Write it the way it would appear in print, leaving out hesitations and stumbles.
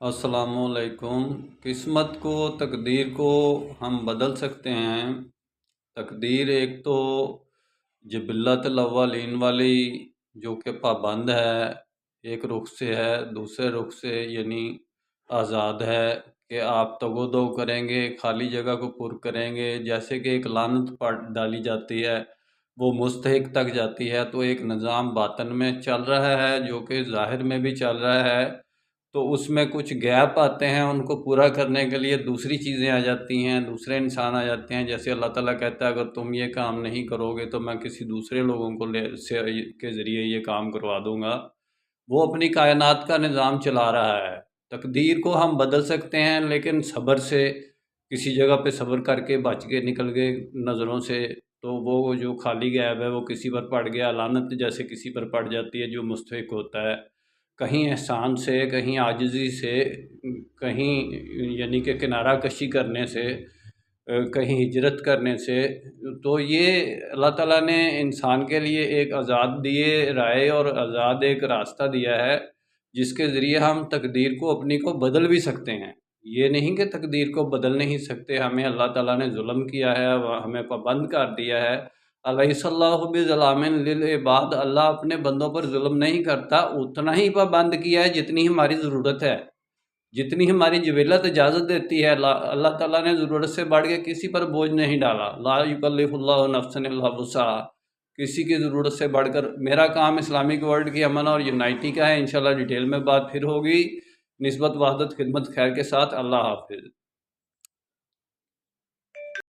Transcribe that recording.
अस्सलाम वालेकुम। किस्मत को, तकदीर को हम बदल सकते हैं। तकदीर एक तो जिबिल्लतुल अव्वलीन वाली जो कि पाबंद है, एक रुख से है, दूसरे रुख से यानी आज़ाद है कि आप तगो-दो करेंगे, खाली जगह को पुर करेंगे। जैसे कि एक लानत पड़ डाली जाती है, वो मुस्तहिक तक जाती है, तो एक निज़ाम बातिन में चल रहा है जो कि ज़ाहिर में भी चल रहा है। तो उसमें कुछ गैप आते हैं, उनको पूरा करने के लिए दूसरी चीज़ें आ जाती हैं, दूसरे इंसान आ जाते हैं। जैसे अल्लाह ताला कहता है अगर तुम ये काम नहीं करोगे तो मैं किसी दूसरे लोगों को के ज़रिए ये काम करवा दूंगा। वो अपनी कायनात का निज़ाम चला रहा है। तकदीर को हम बदल सकते हैं, लेकिन सब्र से, किसी जगह पे सब्र करके बच के निकल गए नज़रों से, तो वो जो खाली गैप है वो किसी पर पड़ गया, लानत जैसे किसी पर पड़ जाती है जो मुस्तहिक होता है। कहीं एहसान से, कहीं आजिज़ी से, कहीं यानी कि किनारा कशी करने से, कहीं हिजरत करने से। तो ये अल्लाह ताला ने इंसान के लिए एक आज़ाद दिए राय और आज़ाद एक रास्ता दिया है, जिसके ज़रिए हम तकदीर को अपनी को बदल भी सकते हैं। ये नहीं कि तकदीर को बदल नहीं सकते, हमें अल्लाह ताला ने ज़ुल्म किया है, हमें पाबंद कर दिया है। अलैहिस्सलाहु बिज़्ज़लामिन लिल इबाद, अल्लाह अपने बंदों पर जुल्म नहीं करता, उतना ही पाबंद किया है जितनी हमारी ज़रूरत है, जितनी हमारी जबीलत इजाज़त देती है। अल्लाह ताला ने ज़रूरत से बढ़ के किसी पर बोझ नहीं डाला। ला युकल्लिफुल्लाहु नफ्सन इल्ला वुसअहा, किसी की ज़रूरत से बढ़कर। मेरा काम इस्लामिक वर्ल्ड की अमन और यूनाइटी का है। इंशाल्लाह डिटेल में बात फिर होगी। निस्बत वहदत खिदमत खैर के साथ। अल्लाह हाफिज़।